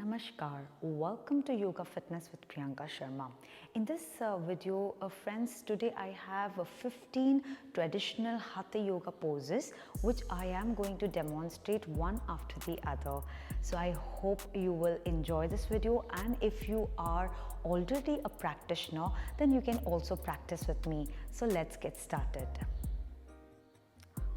Namaskar, welcome to Yoga Fitness with Priyanka Sharma. In this video, friends, today I have 15 traditional Hatha Yoga poses which I am going to demonstrate one after the other. So I hope you will enjoy this video, and if you are already a practitioner, then you can also practice with me. So let's get started.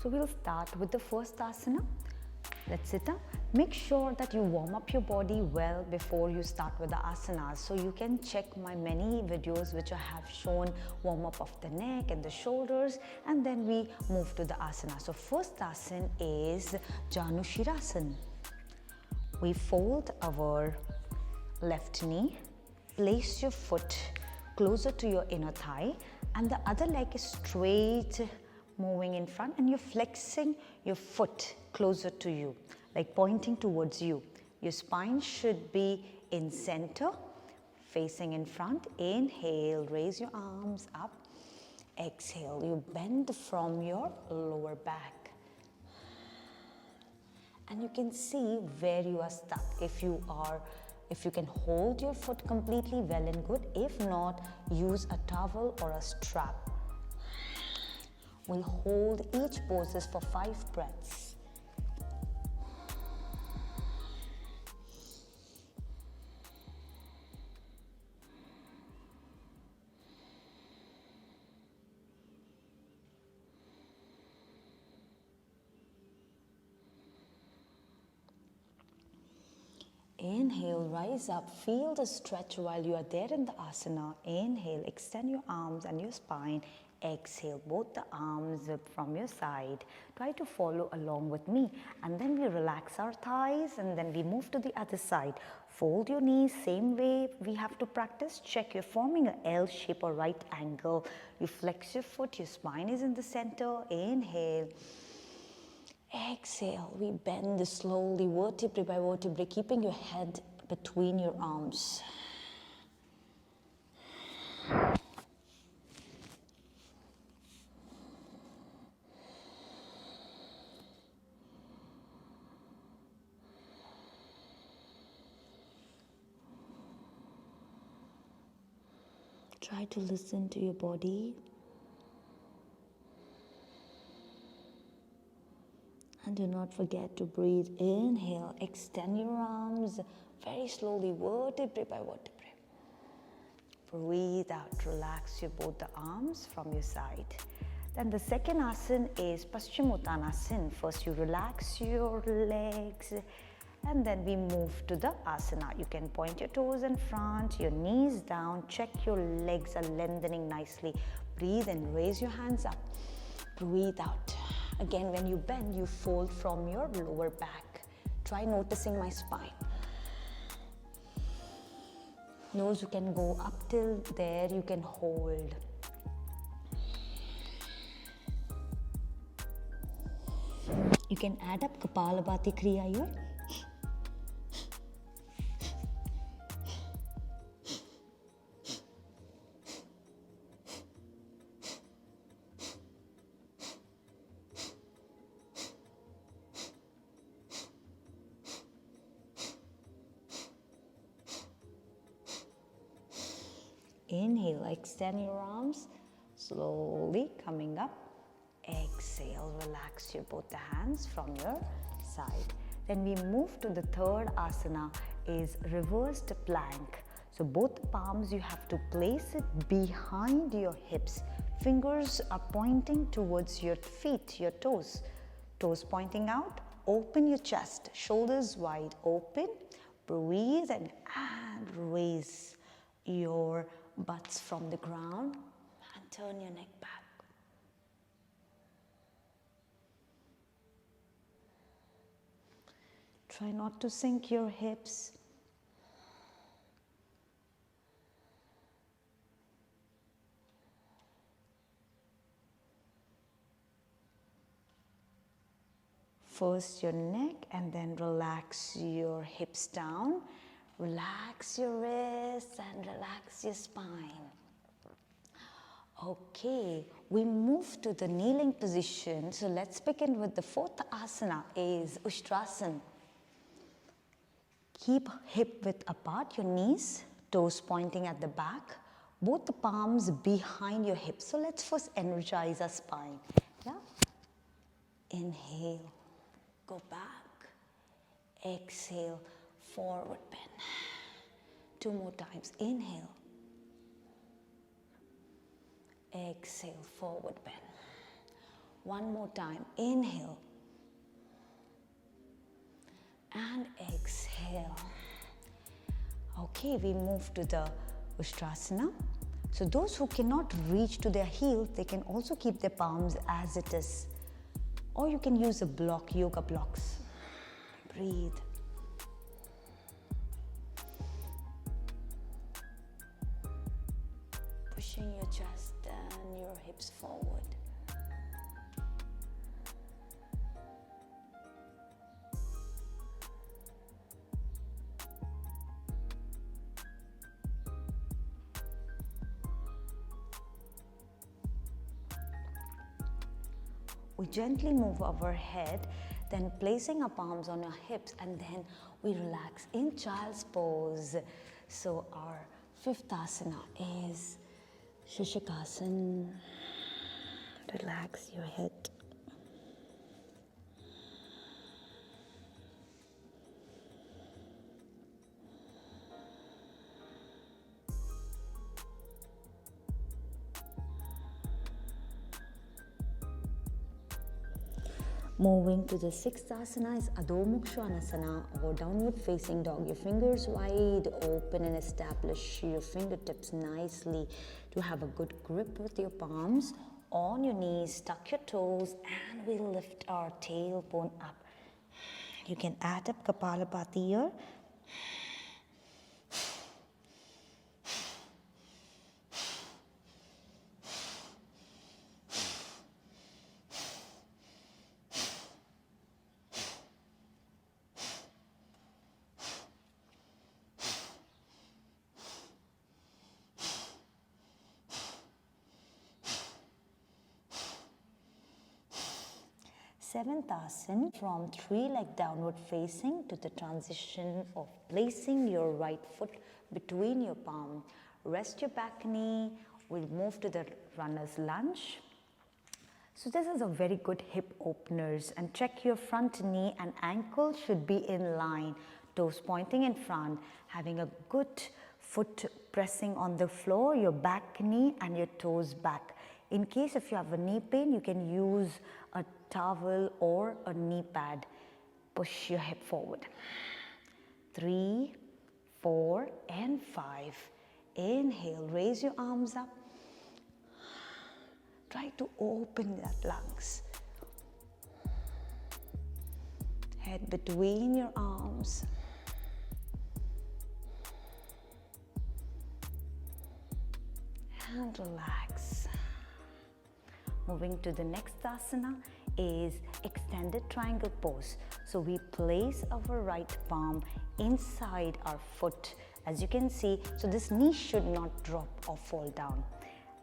So we'll start with the first asana. Let's sit up. Make sure that you warm up your body well before you start with the asanas. So you can check my many videos which I have shown warm up of the neck and the shoulders, and then we move to the asana. So first asana is JANUSHIRASANA. We fold our left knee, place your foot closer to your inner thigh, and the other leg is straight moving in front, and you're flexing your foot closer to you, like pointing towards you. Your spine should be in center, facing in front. Inhale, raise your arms up. Exhale, you bend from your lower back. And you can see where you are stuck. If you can hold your foot completely, well and good. If not, use a towel or a strap. We'll hold each poses for 5 breaths. Inhale, rise up, feel the stretch while you are there in the asana. Inhale, extend your arms and your spine. Exhale, both the arms from your side. Try to follow along with me, and then we relax our thighs, and then we move to the other side. Fold your knees, same way we have to practice. Check you're forming an L shape or right angle. You flex your foot, your spine is in the center. Inhale. Exhale, we bend slowly, vertebrae by vertebrae, keeping your head between your arms. Try to listen to your body. And do not forget to breathe. Inhale, extend your arms very slowly, vertebrae by vertebrae. Breathe out, relax both the arms from your side. Then the second asana is PASCHIMOTTANASANA. First you relax your legs, and then we move to the asana. You can point your toes in front, your knees down, check your legs are lengthening nicely. Breathe in, raise your hands up. Breathe out. Again, when you bend, you fold from your lower back. Try noticing my spine. Nose, you can go up till there, you can hold. You can add up Kapalabhati Kriya here. Inhale, extend your arms, slowly coming up. Exhale, relax both the hands from your side. Then we move to the third asana, is reversed plank. So both palms you have to place it behind your hips. Fingers are pointing towards your feet, your toes. Toes pointing out, open your chest, shoulders wide open. Breathe and raise your butts from the ground and turn your neck back. Try not to sink your hips. First your neck, and then relax your hips down. Relax your wrists and relax your spine. Okay, we move to the kneeling position. So let's begin with the fourth asana, is USTRASANA. Keep hip width apart, your knees, toes pointing at the back, both the palms behind your hips. So let's first energize our spine. Yeah? Inhale, go back. Exhale, forward bend. 2 more times. Inhale. Exhale, forward bend. 1 more time. Inhale. And exhale. Okay, we move to the USTRASANA. So those who cannot reach to their heels, they can also keep their palms as it is. Or you can use a block, yoga blocks. Breathe. Pushing your chest and your hips forward. We gently move our head, then placing our palms on our hips, and then we relax in child's pose. So our 5th asana is SHASHAKASANA. Relax your head. Moving to the 6th asana is ADHOMUKH SWANASANA or downward facing dog. Your fingers wide open and establish your fingertips nicely to have a good grip with your palms. On your knees, tuck your toes and we lift our tailbone up. You can add up Kapalabhati here. Seventh asana, from 3-leg downward facing to the transition of placing your right foot between your palm. Rest your back knee. We'll move to the runner's lunge. So this is a very good hip openers, and check your front knee and ankle should be in line, toes pointing in front, having a good foot pressing on the floor, your back knee and your toes back. In case if you have a knee pain, you can use a towel or a knee pad. Push your hip forward. 3, 4 and 5. Inhale, raise your arms up. Try to open that lungs. Head between your arms. And relax. Moving to the next asana is extended triangle pose. So we place our right palm inside our foot, as you can see. So this knee should not drop or fall down.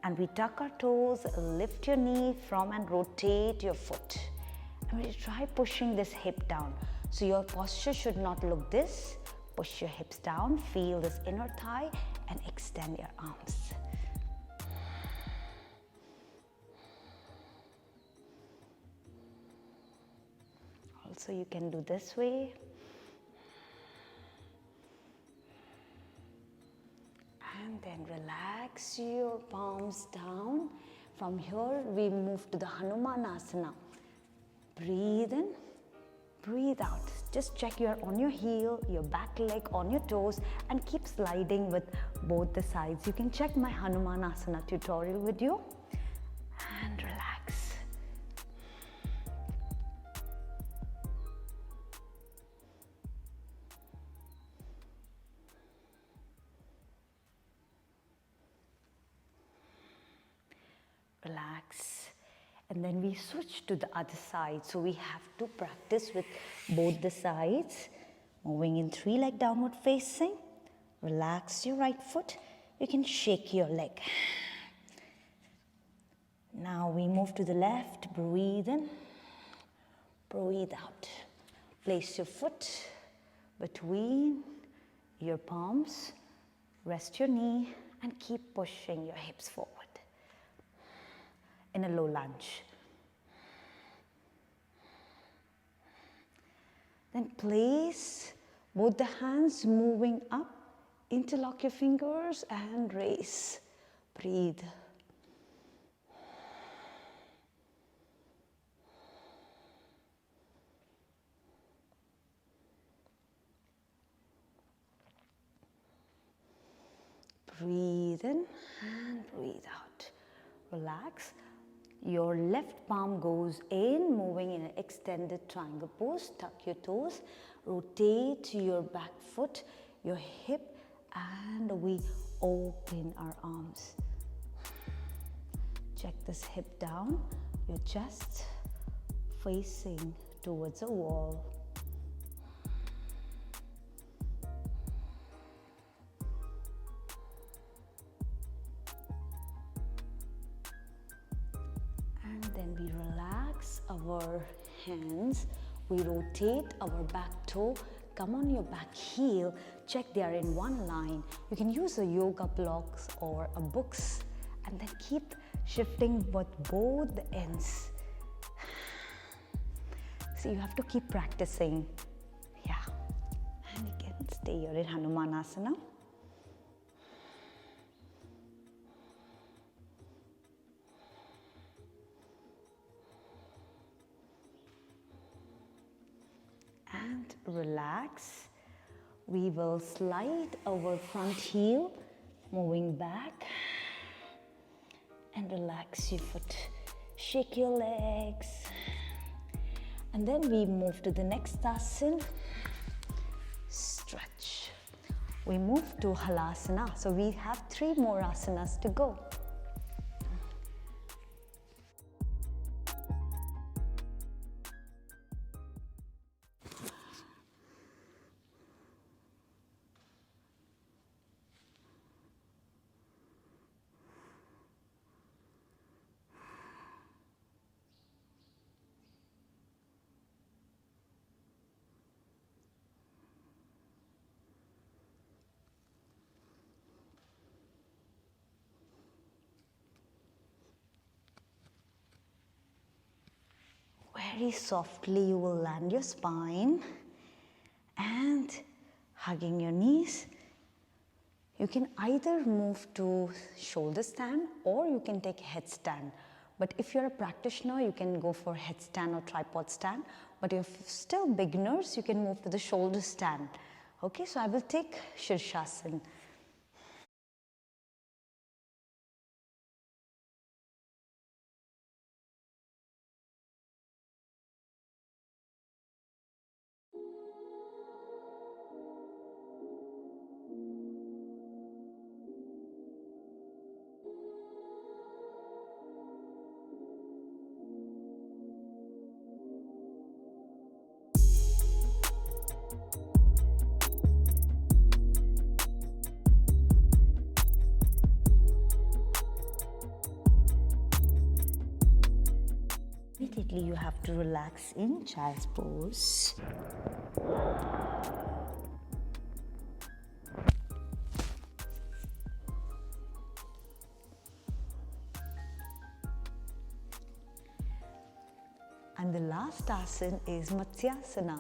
And we tuck our toes, lift your knee from and rotate your foot. And we try pushing this hip down. So your posture should not look this. Push your hips down, feel this inner thigh and extend your arms. Also, you can do this way. And then relax your palms down. From here, we move to the HANUMANASANA. Breathe in, breathe out. Just check you're on your heel, your back leg on your toes, and keep sliding with both the sides. You can check my HANUMANASANA tutorial video. And relax. Relax, and then we switch to the other side. So we have to practice with both the sides. Moving in 3-leg downward facing. Relax your right foot. You can shake your leg. Now we move to the left. Breathe in, breathe out. Place your foot between your palms. Rest your knee and keep pushing your hips forward in a low lunge. Then place both the hands moving up, interlock your fingers and raise. Breathe. Breathe in and breathe out. Relax. Your left palm goes in, moving in an extended triangle pose. Tuck your toes. Rotate your back foot, your hip, and we open our arms. Check this hip down. Your chest facing towards a wall. And then we relax our hands. We rotate our back toe, come on your back heel, check they are in one line. You can use a yoga blocks or a books and then keep shifting with both the ends. So you have to keep practicing. Yeah. And you can stay here in HANUMANASANA. And relax. We will slide our front heel, moving back, and relax your foot. Shake your legs. And then we move to the next asana. Stretch. We move to HALASANA. So we have 3 more asanas to go. Very softly you will land your spine and hugging your knees. You can either move to shoulder stand or you can take a headstand. But if you're a practitioner, you can go for headstand or tripod stand. But if still beginners, you can move to the shoulder stand. Okay, so I will take SHIRSHASANA. Immediately you have to relax in child's pose. And the last asana is MATYASANA.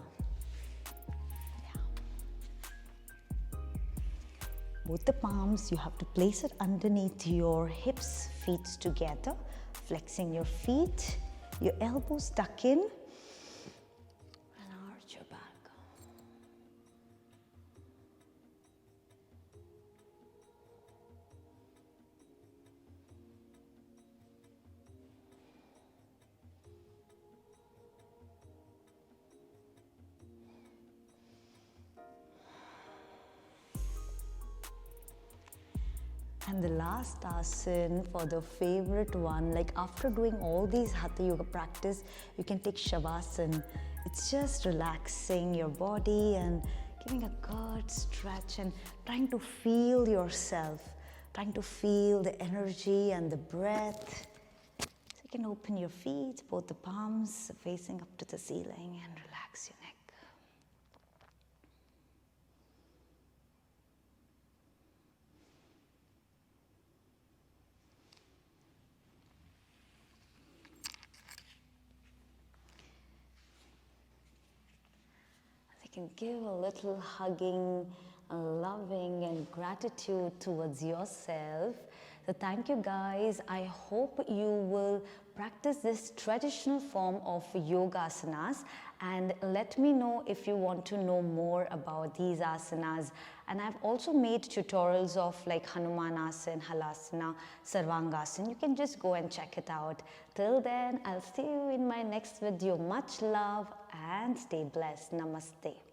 Both the palms, you have to place it underneath your hips, feet together, flexing your feet, your elbows tuck in, and arch your back. And the last asana for the favorite one, like after doing all these Hatha Yoga practice, you can take Shavasana. It's just relaxing your body and giving a good stretch and trying to feel yourself, trying to feel the energy and the breath. So you can open your feet, both the palms facing up to the ceiling, and relax your neck. can give a little hugging, loving and gratitude towards yourself. So thank you guys. I hope you will practice this traditional form of yoga asanas, and let me know if you want to know more about these asanas. And I've also made tutorials of like HANUMANASANA, HALASANA, SARVANGASANA. You can just go and check it out. Till then, I'll see you in my next video. Much love and stay blessed. Namaste.